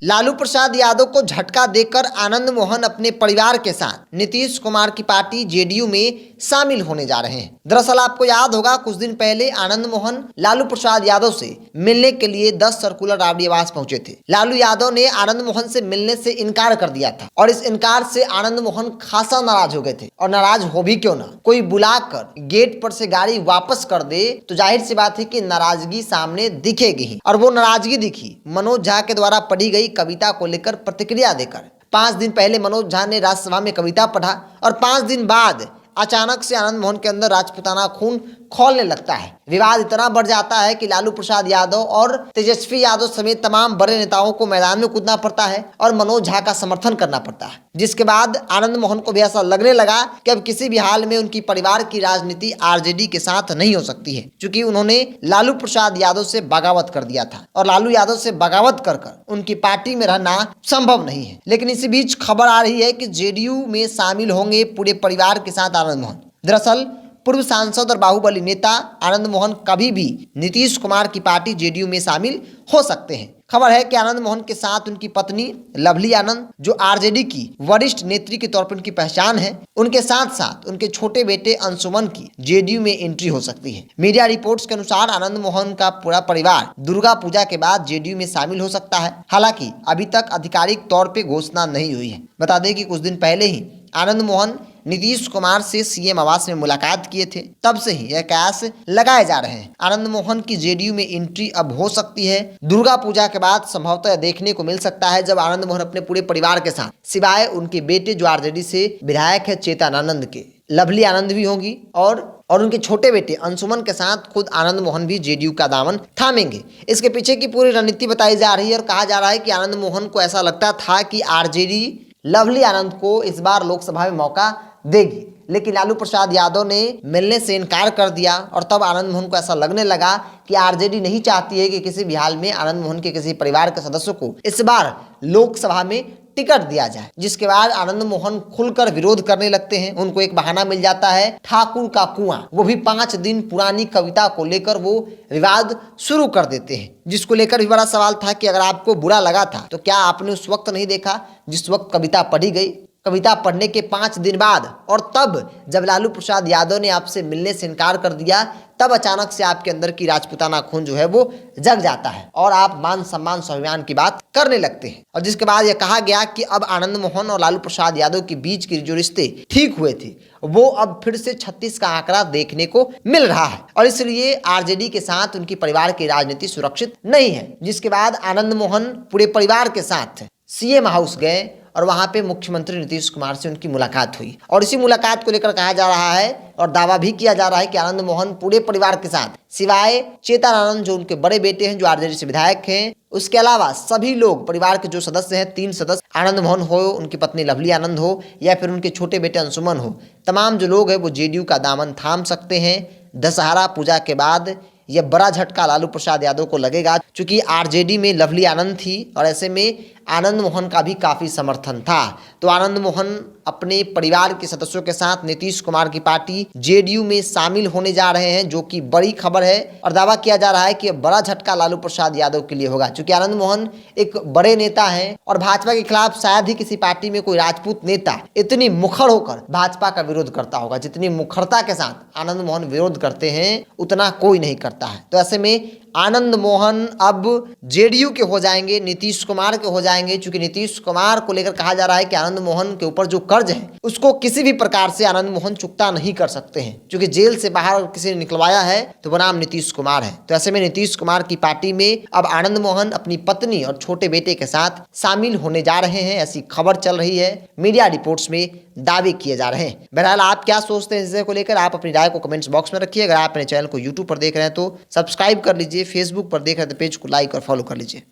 लालू प्रसाद यादव को झटका देकर आनंद मोहन अपने परिवार के साथ नीतीश कुमार की पार्टी जेडीयू में शामिल होने जा रहे हैं। दरअसल आपको याद होगा, कुछ दिन पहले आनंद मोहन लालू प्रसाद यादव से मिलने के लिए 10 सर्कुलर राबड़ी आवास पहुंचे थे। लालू यादव ने आनंद मोहन से मिलने से इनकार कर दिया था और इस इनकार से आनंद मोहन खासा नाराज हो गए थे। और नाराज हो भी क्यों ना, कोई बुलाकर गेट पर से गाड़ी वापस कर दे तो जाहिर सी बात है कि नाराजगी सामने दिखेगी ही। और वो नाराजगी दिखी मनोज झा के द्वारा पढ़ी गई कविता को लेकर प्रतिक्रिया देकर। 5 दिन पहले मनोज झा ने राज्यसभा में कविता पढ़ा और 5 दिन बाद अचानक से आनंद मोहन के अंदर राजपूताना खून खौलने लगता है। विवाद इतना बढ़ जाता है कि लालू प्रसाद यादव और तेजस्वी यादव समेत तमाम बड़े नेताओं को मैदान में कूदना पड़ता है और मनोज झा का समर्थन करना पड़ता है, जिसके बाद आनंद मोहन को भी ऐसा लगने लगा कि अब किसी भी हाल में उनकी परिवार की राजनीति आरजेडी के साथ नहीं हो सकती है, क्योंकि उन्होंने लालू प्रसाद यादव से बगावत कर दिया था और लालू यादव से बगावत कर उनकी पार्टी में रहना संभव नहीं है। लेकिन इसी बीच खबर आ रही है कि जेडीयू में शामिल होंगे पूरे परिवार के साथ आनंद मोहन। दरअसल पूर्व सांसद और बाहुबली नेता आनंद मोहन कभी भी नीतीश कुमार की पार्टी जेडीयू में शामिल हो सकते हैं। खबर है कि आनंद मोहन के साथ उनकी पत्नी लवली आनंद, जो आरजेडी की वरिष्ठ नेत्री के तौर पर उनकी पहचान है, उनके साथ साथ उनके छोटे बेटे अंशुमन की जेडीयू में एंट्री हो सकती है। मीडिया रिपोर्ट्स के अनुसार आनंद मोहन का पूरा परिवार दुर्गा पूजा के बाद जेडीयू में शामिल हो सकता है। हालांकि अभी तक आधिकारिक तौर पर घोषणा नहीं हुई है। बता दें कि कुछ दिन पहले ही आनंद मोहन नीतीश कुमार से सीएम आवास में मुलाकात किए थे। तब से ही यह कयास लगाए जा रहे हैं। आनंद मोहन की जेडीयू में एंट्री अब हो सकती है। दुर्गा पूजा के बाद संभवतः देखने को मिल सकता है जब आनंद मोहन अपने पूरे परिवार के साथ, सिवाय उनके बेटे जो आरजेडी से विधायक है चेतन आनंद के, लवली आनंद भी होंगी और उनके छोटे बेटे अंशुमन के साथ खुद आनंद मोहन भी जेडीयू का दामन थामेंगे। इसके पीछे की पूरी रणनीति बताई जा रही है और कहा जा रहा है कि आनंद मोहन को ऐसा लगता था कि आरजेडी लवली आनंद को इस बार लोकसभा में मौका देगी, लेकिन लालू प्रसाद यादव ने मिलने से इनकार कर दिया और तब आनंद मोहन को ऐसा लगने लगा कि आरजेडी नहीं चाहती है कि किसी भी हाल में आनंद मोहन के किसी परिवार के सदस्य को इस बार लोकसभा में टिकट दिया जाए। जिसके बाद आनंद मोहन खुलकर विरोध करने लगते हैं। उनको एक बहाना मिल जाता है, ठाकुर का कुआं, वो भी 5 दिन पुरानी कविता को लेकर वो विवाद शुरू कर देते हैं, जिसको लेकर भी बड़ा सवाल था कि अगर आपको बुरा लगा था तो क्या आपने उस वक्त नहीं देखा जिस वक्त कविता पढ़ी गई। कविता पढ़ने के 5 दिन बाद और तब जब लालू प्रसाद यादव ने आपसे मिलने से इनकार कर दिया, तब अचानक से आपके अंदर की राजपूताना खून जो है वो जग जाता है और आप मान सम्मान स्वाभिमान की बात करने लगते हैं। और जिसके बाद यह कहा गया कि अब आनंद मोहन और लालू प्रसाद यादव के बीच के जो रिश्ते ठीक हुए थे वो अब फिर से 36 का आंकड़ा देखने को मिल रहा है और इसलिए आरजेडी के साथ उनकी परिवार की राजनीति सुरक्षित नहीं है। जिसके बाद आनंद मोहन पूरे परिवार के साथ सीएम हाउस गए और वहां पे मुख्यमंत्री नीतीश कुमार से उनकी मुलाकात हुई और इसी मुलाकात को लेकर कहा जा रहा है और दावा भी किया जा रहा है कि आनंद मोहन पूरे परिवार के साथ, सिवाय चेतन आनंद जो उनके बड़े बेटे हैं जो आरजेडी से विधायक हैं, उसके अलावा सभी लोग परिवार के जो सदस्य हैं, 3 सदस्य, आनंद मोहन हो, उनकी पत्नी लवली आनंद हो या फिर उनके छोटे बेटे अंशुमन हो, तमाम जो लोग हैं वो जेडीयू का दामन थाम सकते हैं। दशहरा पूजा के बाद यह बड़ा झटका लालू प्रसाद यादव को लगेगा, क्योंकि आरजेडी में लवली आनंद थी और ऐसे में आनंद मोहन का भी काफ़ी समर्थन था। तो आनंद मोहन अपने परिवार के सदस्यों के साथ नीतीश कुमार की पार्टी जेडीयू में शामिल होने जा रहे हैं, जो कि बड़ी खबर है और दावा किया जा रहा है कि बड़ा झटका लालू प्रसाद यादव के लिए होगा, क्योंकि आनंद मोहन एक बड़े नेता हैं और भाजपा के खिलाफ शायद ही किसी पार्टी में कोई राजपूत नेता इतनी मुखर होकर भाजपा का विरोध करता होगा। जितनी मुखरता के साथ आनंद मोहन विरोध करते हैं उतना कोई नहीं करता है। तो ऐसे में आनंद मोहन अब जेडीयू के हो जाएंगे, नीतीश कुमार के हो जाएंगे, क्योंकि नीतीश कुमार को लेकर कहा जा रहा है कि आनंद मोहन के ऊपर जो कर्ज है उसको किसी भी प्रकार से आनंद मोहन चुकता नहीं कर सकते हैं, क्योंकि जेल से बाहर किसी ने निकलवाया है तो वो नाम नीतीश कुमार है। तो ऐसे में नीतीश कुमार की पार्टी में अब आनंद मोहन अपनी पत्नी और छोटे बेटे के साथ शामिल होने जा रहे हैं, ऐसी खबर चल रही है, मीडिया रिपोर्ट्स में दावे किए जा रहे हैं। बहरहाल आप क्या सोचते हैं इस को लेकर, आप अपनी राय को कमेंट्स बॉक्स में रखिए। अगर आप मेरे चैनल को यूट्यूब पर देख रहे हैं तो सब्सक्राइब कर लीजिए, फेसबुक पर देख रहे हैं तो पेज को लाइक और फॉलो कर लीजिए।